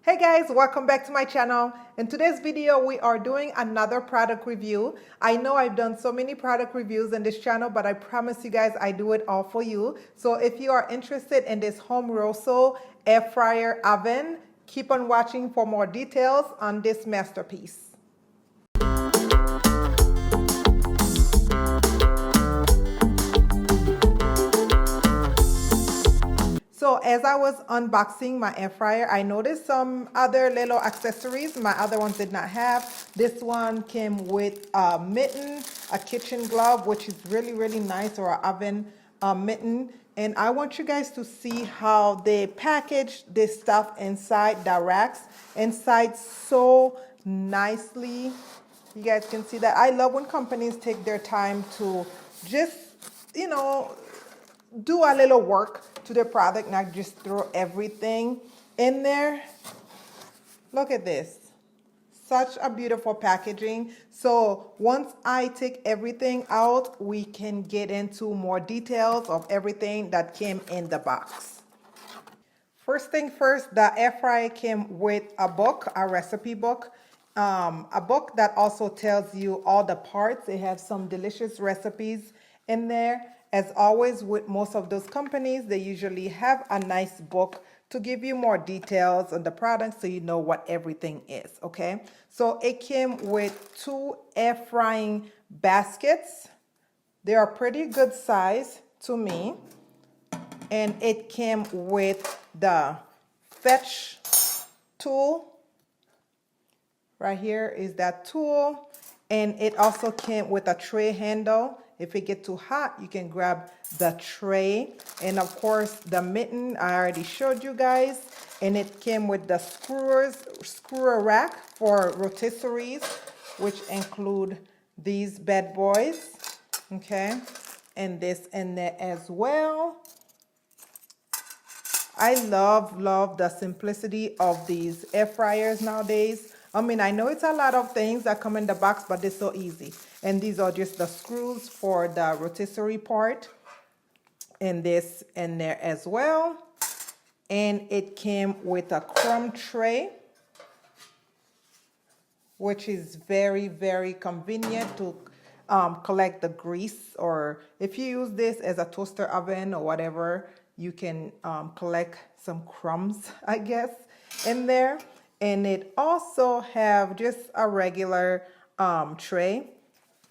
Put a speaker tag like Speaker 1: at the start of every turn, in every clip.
Speaker 1: Hey guys, welcome back to my channel. In today's video, we are doing another product review. I know I've done so many product reviews in this channel, but I promise you guys I do it all for you. So if you are interested in this HomeRusso air fryer oven, keep on watching for more details on this masterpiece. So as I was unboxing my air fryer, I noticed some other little accessories my other ones did not have. This one came with a mitten, a kitchen glove, which is really nice, or an oven mitten. And I want you guys to see how they package this stuff inside the racks, inside so nicely. You guys can see that. I love when companies take their time to just, do a little work to the product, not just throw everything in there. Look at this. Such a beautiful packaging. So once I take everything out, we can get into more details of everything that came in the box. First thing first, the air fryer came with a book, a recipe book. A book that also tells you all the parts. They have some delicious recipes in there. As always, with most of those companies, they usually have a nice book to give you more details on the product so you know what everything is, okay? So it came with 2 air frying baskets. They are pretty good size to me. And it came with the fetch tool. Right here is that tool. And it also came with a tray handle. If it gets too hot, you can grab the tray. And of course, the mitten, I already showed you guys. And it came with the screwer rack for rotisseries, which include these bad boys. Okay, and this in there as well. I love the simplicity of these air fryers nowadays. I mean, I know it's a lot of things that come in the box, but they're so easy. And these are just the screws for the rotisserie part. And this in there as well. And it came with a crumb tray, which is very convenient to collect the grease. Or if you use this as a toaster oven or whatever, you can collect some crumbs, I guess, in there. And it also have just a regular tray,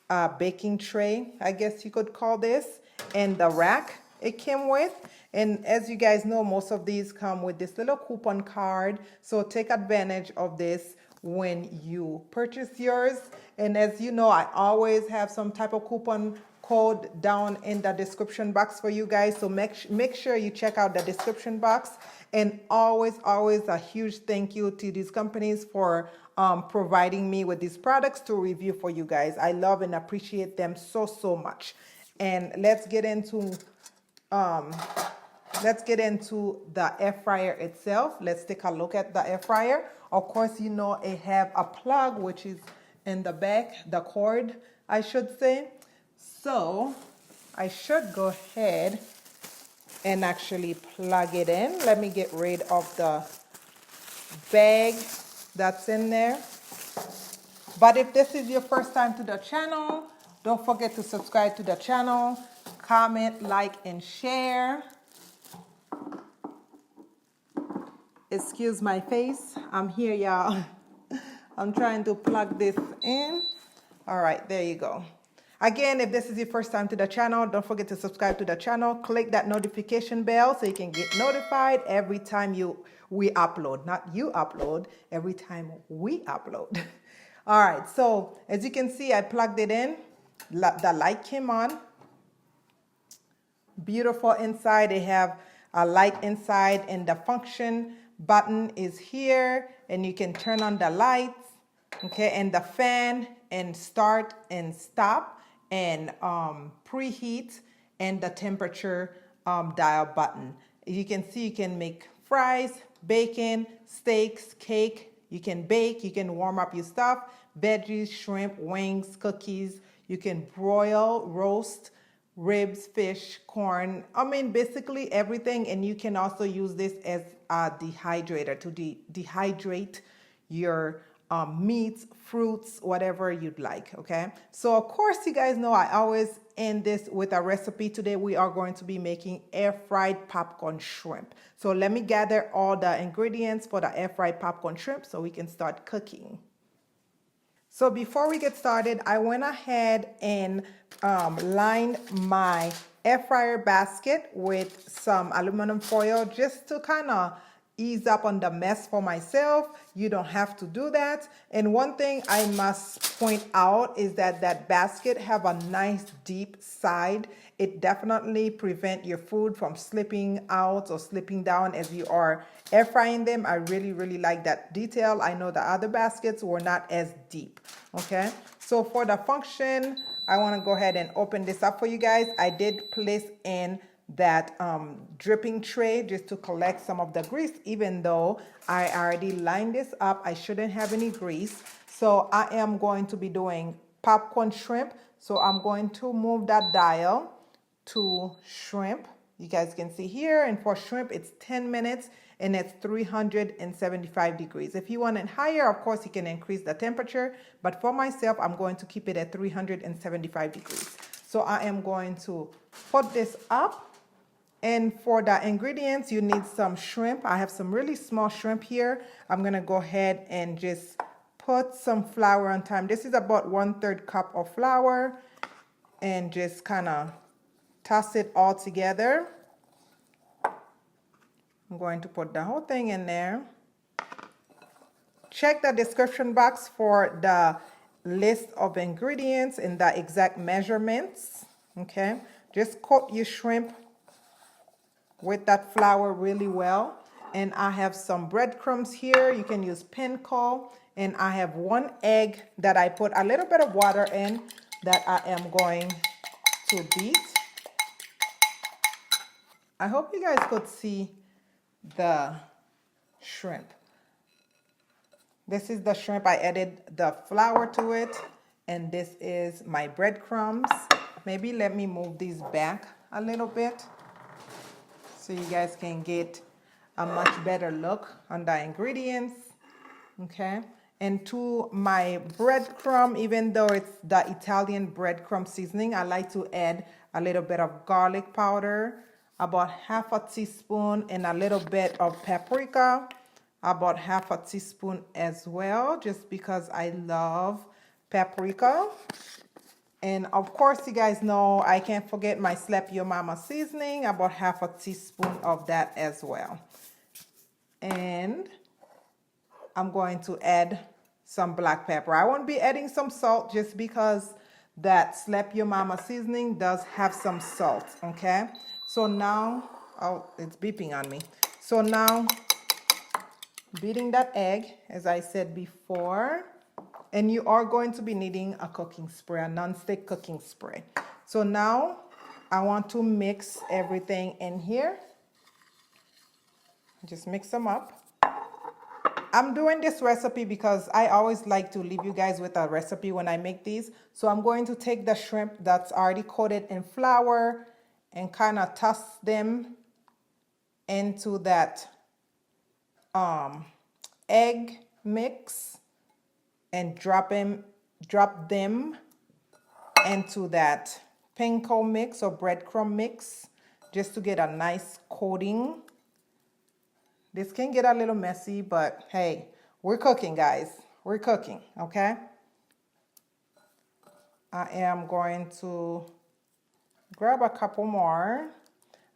Speaker 1: a baking tray, I guess you could call this, and the rack it came with. And as you guys know, most of these come with this little coupon card. So take advantage of this when you purchase yours. And as you know, I always have some type of coupon code down in the description box for you guys. So make sure you check out the description box. And always a huge thank you to these companies for providing me with these products to review for you guys. I love and appreciate them so much. And let's get into the air fryer itself. Let's take a look at the air fryer. Of course, you know it have a plug, which is in the back, the cord, I should say. So I should go ahead and actually plug it in. Let me get rid of the bag that's in there. But if this is your first time to the channel, don't forget to subscribe to the channel, comment, like, and share. Excuse my face. I'm here, y'all. I'm trying to plug this in. All right, there you go. Again, if this is your first time to the channel, don't forget to subscribe to the channel. Click that notification bell so you can get notified every time we upload. Not you upload, every time we upload. All right, so as you can see, I plugged it in. The light came on. Beautiful inside. They have a light inside, and the function button is here, and you can turn on the lights, okay, and the fan, and start and stop, and preheat, and the temperature dial button. You can see you can make fries, bacon, steaks, cake. You can bake, you can warm up your stuff, veggies, shrimp, wings, cookies. You can broil, roast, ribs, fish, corn. I mean, basically everything. And you can also use this as a dehydrator to dehydrate your meats, fruits, whatever you'd like. Okay. So of course, you guys know I always end this with a recipe. Today we are going to be making air fried popcorn shrimp. So let me gather all the ingredients for the air fried popcorn shrimp so we can start cooking. So before we get started, I went ahead and lined my air fryer basket with some aluminum foil just to kind of ease up on the mess for myself. You don't have to do that. And one thing I must point out is that that basket have a nice deep side. It definitely prevents your food from slipping out or slipping down as you are air frying them. I really, really like that detail. I know the other baskets were not as deep. Okay, so for the function, I want to go ahead and open this up for you guys. I did place in that dripping tray just to collect some of the grease. Even though I already lined this up, I shouldn't have any grease. So I am going to be doing popcorn shrimp. So I'm going to move that dial to shrimp. You guys can see here, and for shrimp it's 10 minutes and it's 375 degrees. If you want it higher, of course you can increase the temperature, but for myself I'm going to keep it at 375 degrees. So I am going to put this up. And for the ingredients, you need some shrimp. I have some really small shrimp here. I'm gonna go ahead and just put some flour on time. This is about 1/3 cup of flour, and just kind of toss it all together. I'm going to put the whole thing in there. Check the description box for the list of ingredients and the exact measurements. Okay, just coat your shrimp with that flour really well. And I have some breadcrumbs here. You can use panko. And I have 1 egg that I put a little bit of water in that I am going to beat. I hope you guys could see the shrimp. This is the shrimp. I added the flour to it. And this is my breadcrumbs. Maybe let me move these back a little bit so you guys can get a much better look on the ingredients. Okay, and to my breadcrumb, even though it's the Italian breadcrumb seasoning, I like to add a little bit of garlic powder, about 1/2 teaspoon, and a little bit of paprika, about 1/2 teaspoon as well, just because I love paprika. And of course, you guys know I can't forget my Slap Your Mama seasoning, about 1/2 teaspoon of that as well. And I'm going to add some black pepper. I won't be adding some salt just because that Slap Your Mama seasoning does have some salt, okay? So now, oh, it's beeping on me. So now, beating that egg, as I said before. And you are going to be needing a cooking spray, a non-stick cooking spray. So now I want to mix everything in here. Just mix them up. I'm doing this recipe because I always like to leave you guys with a recipe when I make these. So I'm going to take the shrimp that's already coated in flour and kind of toss them into that egg mix. And drop them into that panko mix or breadcrumb mix just to get a nice coating. This can get a little messy, but hey, we're cooking, guys. We're cooking, okay? I am going to grab a couple more.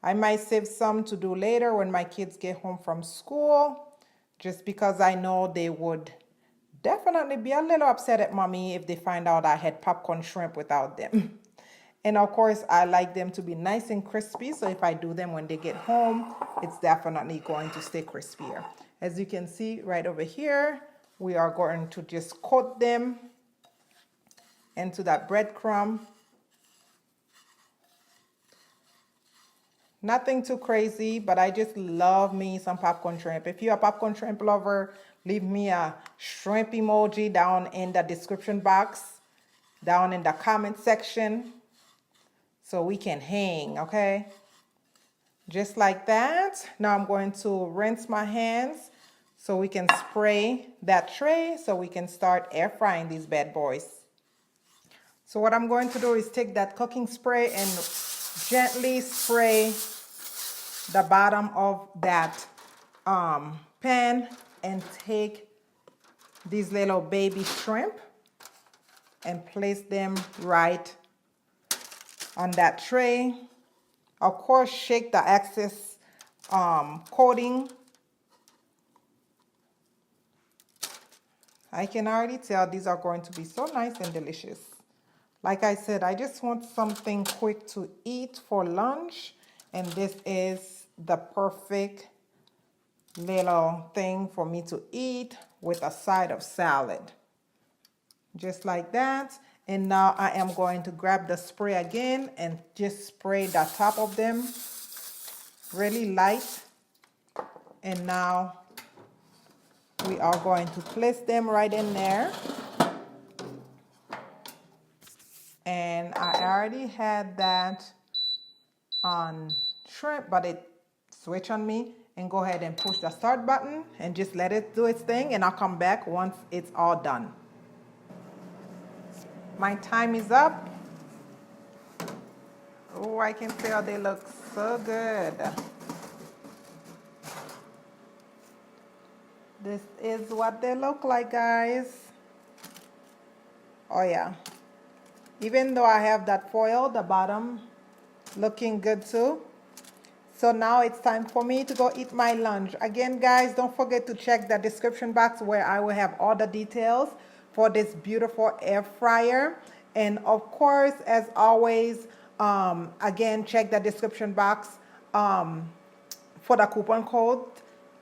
Speaker 1: I might save some to do later when my kids get home from school, just because I know they would definitely be a little upset at mommy if they find out I had popcorn shrimp without them. And of course, I like them to be nice and crispy. So if I do them when they get home, it's definitely going to stay crispier. As you can see right over here, we are going to just coat them into that breadcrumb. Nothing too crazy, but I just love me some popcorn shrimp. If you're a popcorn shrimp lover, leave me a shrimp emoji down in the description box, down in the comment section. so we can hang, okay? Just like that. Now I'm going to rinse my hands so we can spray that tray so we can start air frying these bad boys. So what I'm going to do is take that cooking spray and gently spray the bottom of that pan and take these little baby shrimp and place them right on that tray. Of course, shake the excess coating. I can already tell these are going to be so nice and delicious. Like I said, I just want something quick to eat for lunch, and this is the perfect little thing for me to eat with a side of salad. Just like that. And now I am going to grab the spray again and just spray the top of them really light. And now we are going to place them right in there. And I already had that on shrimp, but it switched on me. And go ahead and push the start button and just let it do its thing, and I'll come back once it's all done. My time is up. Oh, I can tell they look so good. This is what they look like, guys. Oh yeah. Even though I have that foil, the bottom looking good too. So now it's time for me to go eat my lunch. Again, guys, don't forget to check the description box where I will have all the details for this beautiful air fryer. And of course, as always, again, check the description box for the coupon code.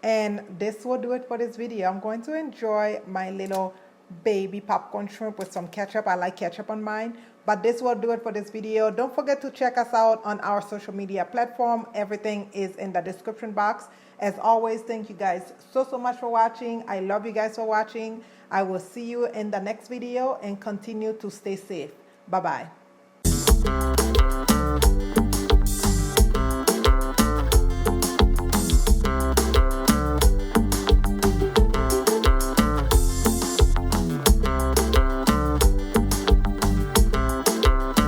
Speaker 1: And this will do it for this video. I'm going to enjoy my little baby popcorn shrimp with some ketchup. I like ketchup on mine. But this will do it for this video. Don't forget to check us out on our social media platform. Everything is in the description box. As always, thank you guys so much for watching. I love you guys for watching. I will see you in the next video, and continue to stay safe. Bye-bye.